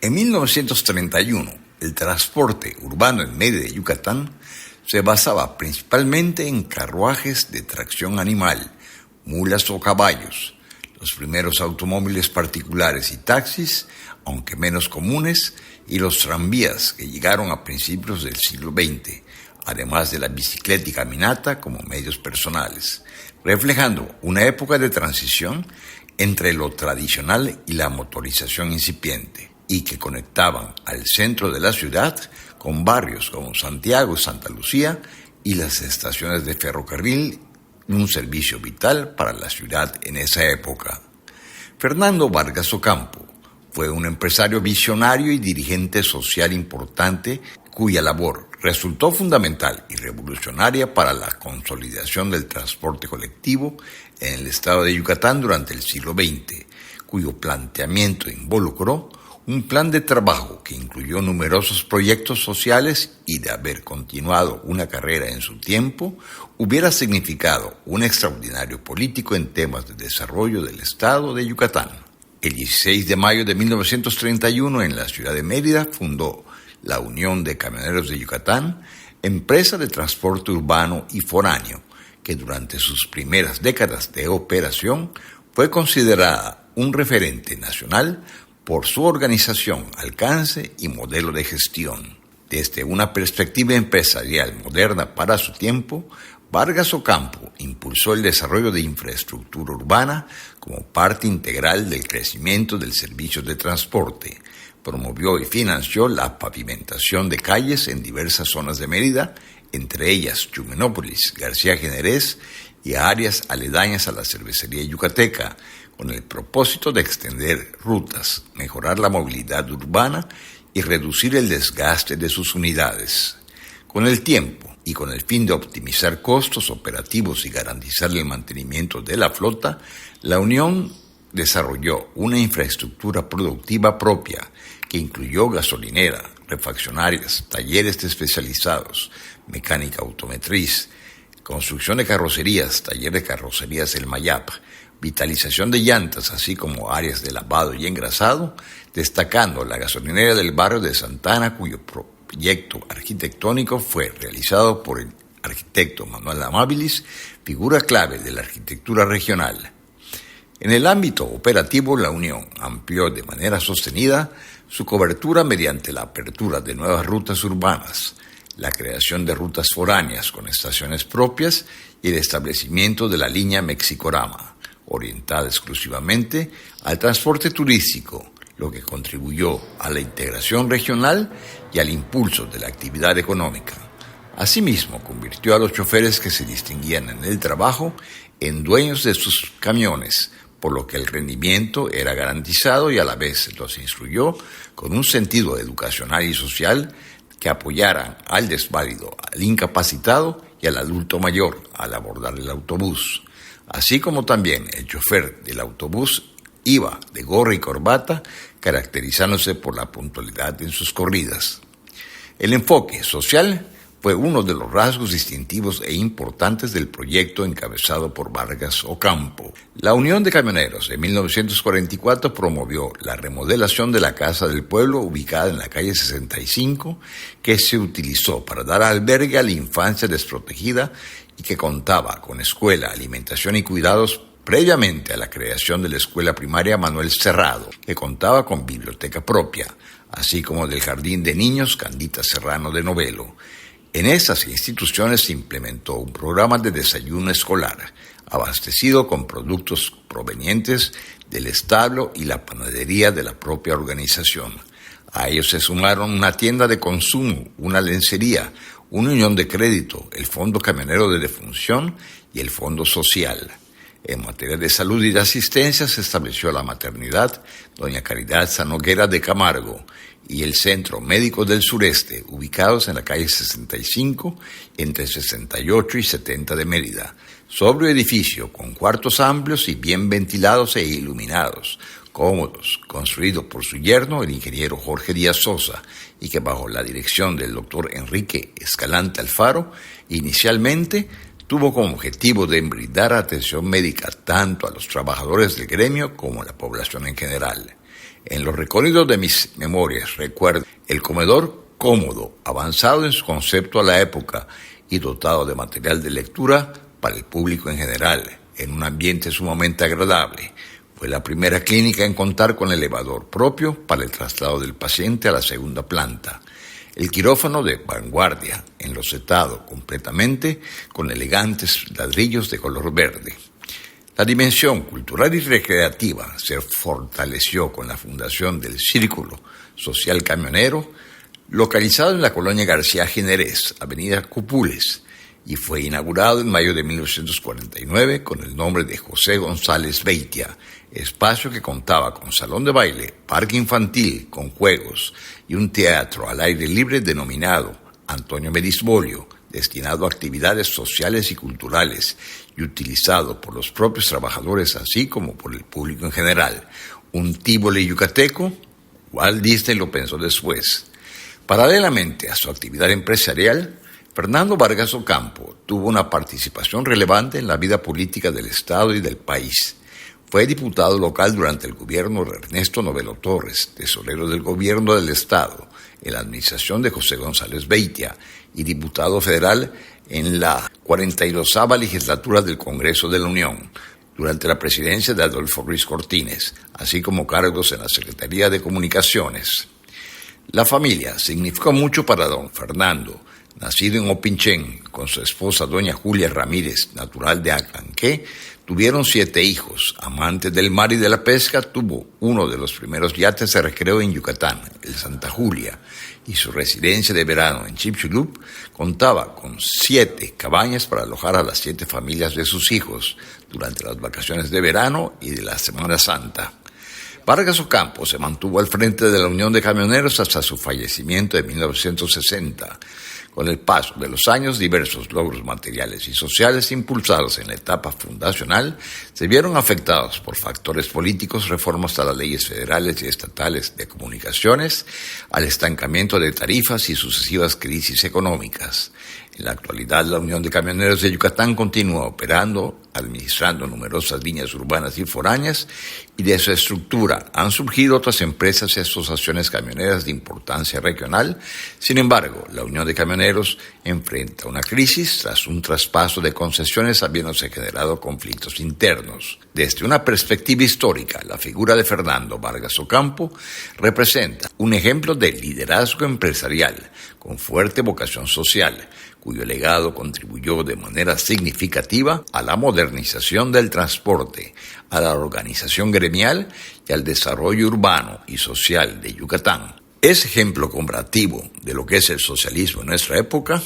En 1931, el transporte urbano en Mérida, Yucatán, se basaba principalmente en carruajes de tracción animal, mulas o caballos. Los primeros automóviles particulares y taxis, aunque menos comunes, y los tranvías que llegaron a principios del siglo XX, además de la bicicleta y caminata como medios personales, reflejando una época de transición entre lo tradicional y la motorización incipiente, y que conectaban al centro de la ciudad con barrios como Santiago y Santa Lucía y las estaciones de ferrocarril, un servicio vital para la ciudad en esa época. Fernando Vargas Ocampo fue un empresario visionario y dirigente social importante cuya labor resultó fundamental y revolucionaria para la consolidación del transporte colectivo en el estado de Yucatán durante el siglo XX, cuyo planteamiento involucró un plan de trabajo que incluyó numerosos proyectos sociales y, de haber continuado una carrera en su tiempo, hubiera significado un extraordinario político en temas de desarrollo del estado de Yucatán. El 16 de mayo de 1931, en la ciudad de Mérida, fundó la Unión de Camioneros de Yucatán, empresa de transporte urbano y foráneo, que durante sus primeras décadas de operación fue considerada un referente nacional por su organización, alcance y modelo de gestión. Desde una perspectiva empresarial moderna para su tiempo, Vargas Ocampo impulsó el desarrollo de infraestructura urbana como parte integral del crecimiento del servicio de transporte. Promovió y financió la pavimentación de calles en diversas zonas de Mérida, entre ellas Chumenópolis, García Generés y áreas aledañas a la cervecería yucateca, con el propósito de extender rutas, mejorar la movilidad urbana y reducir el desgaste de sus unidades. Con el tiempo y con el fin de optimizar costos operativos y garantizar el mantenimiento de la flota, la Unión desarrolló una infraestructura productiva propia que incluyó gasolinera, refaccionarias, talleres especializados, mecánica automotriz, construcción de carrocerías, taller de carrocerías El Mayap, vitalización de llantas, así como áreas de lavado y engrasado, destacando la gasolinera del barrio de Santana, cuyo proyecto arquitectónico fue realizado por el arquitecto Manuel Amabilis, figura clave de la arquitectura regional. En el ámbito operativo, la Unión amplió de manera sostenida su cobertura mediante la apertura de nuevas rutas urbanas, la creación de rutas foráneas con estaciones propias y el establecimiento de la línea Mexicorama, orientada exclusivamente al transporte turístico, lo que contribuyó a la integración regional y al impulso de la actividad económica. Asimismo, convirtió a los choferes que se distinguían en el trabajo en dueños de sus camiones, por lo que el rendimiento era garantizado y a la vez los instruyó con un sentido educacional y social que apoyaran al desválido, al incapacitado y al adulto mayor al abordar el autobús. Así como también el chofer del autobús iba de gorra y corbata, caracterizándose por la puntualidad en sus corridas. El enfoque social fue uno de los rasgos distintivos e importantes del proyecto encabezado por Vargas Ocampo. La Unión de Camioneros en 1944 promovió la remodelación de la Casa del Pueblo ubicada en la calle 65, que se utilizó para dar albergue a la infancia desprotegida y que contaba con escuela, alimentación y cuidados previamente a la creación de la Escuela Primaria Manuel Cerrado, que contaba con biblioteca propia, así como del Jardín de Niños Candita Serrano de Novelo. En esas instituciones se implementó un programa de desayuno escolar, abastecido con productos provenientes del establo y la panadería de la propia organización. A ellos se sumaron una tienda de consumo, una lencería, una unión de crédito, el Fondo Camionero de Defunción y el Fondo Social. En materia de salud y de asistencia se estableció la maternidad Doña Caridad Sanoguera de Camargo y el Centro Médico del Sureste, ubicados en la calle 65, entre 68 y 70 de Mérida. Sobrio edificio con cuartos amplios y bien ventilados e iluminados, cómodos, construido por su yerno, el ingeniero Jorge Díaz Sosa, y que bajo la dirección del doctor Enrique Escalante Alfaro, inicialmente tuvo como objetivo de brindar atención médica tanto a los trabajadores del gremio como a la población en general. En los recorridos de mis memorias recuerdo el comedor cómodo, avanzado en su concepto a la época y dotado de material de lectura para el público en general, en un ambiente sumamente agradable. Fue la primera clínica en contar con elevador propio para el traslado del paciente a la segunda planta. El quirófano de vanguardia, enlosetado completamente con elegantes ladrillos de color verde. La dimensión cultural y recreativa se fortaleció con la fundación del Círculo Social Camionero, localizado en la colonia García Jiménez, avenida Cupules, y fue inaugurado en mayo de 1949 con el nombre de José González Beitia, espacio que contaba con salón de baile, parque infantil con juegos y un teatro al aire libre denominado Antonio Merisbolio, destinado a actividades sociales y culturales y utilizado por los propios trabajadores así como por el público en general. Un Tívoli yucateco, Walt Disney lo pensó después. Paralelamente a su actividad empresarial, Fernando Vargas Ocampo tuvo una participación relevante en la vida política del Estado y del país. Fue diputado local durante el gobierno de Ernesto Novelo Torres, tesorero del gobierno del Estado, en la administración de José González Beitia, y diputado federal en la 42ª legislatura del Congreso de la Unión, durante la presidencia de Adolfo Ruiz Cortines, así como cargos en la Secretaría de Comunicaciones. La familia significó mucho para don Fernando, nacido en Opinchén, con su esposa doña Julia Ramírez, natural de Acanqué. Tuvieron 7 hijos. Amante del mar y de la pesca, tuvo uno de los primeros yates de recreo en Yucatán, el Santa Julia, y su residencia de verano en Chipchulup contaba con 7 cabañas para alojar a las 7 familias de sus hijos durante las vacaciones de verano y de la Semana Santa. Vargas Ocampo se mantuvo al frente de la Unión de Camioneros hasta su fallecimiento en 1960. Con el paso de los años, diversos logros materiales y sociales impulsados en la etapa fundacional se vieron afectados por factores políticos, reformas a las leyes federales y estatales de comunicaciones, al estancamiento de tarifas y sucesivas crisis económicas. En la actualidad, la Unión de Camioneros de Yucatán continúa operando, administrando numerosas líneas urbanas y foráneas, y de su estructura han surgido otras empresas y asociaciones camioneras de importancia regional. Sin embargo, la Unión de Camioneros enfrenta una crisis tras un traspaso de concesiones habiéndose generado conflictos internos. Desde una perspectiva histórica, la figura de Fernando Vargas Ocampo representa un ejemplo de liderazgo empresarial con fuerte vocación social, cuyo legado contribuyó de manera significativa a la modernización del transporte, a la organización gremial y al desarrollo urbano y social de Yucatán. Es ejemplo comparativo de lo que es el socialismo en nuestra época.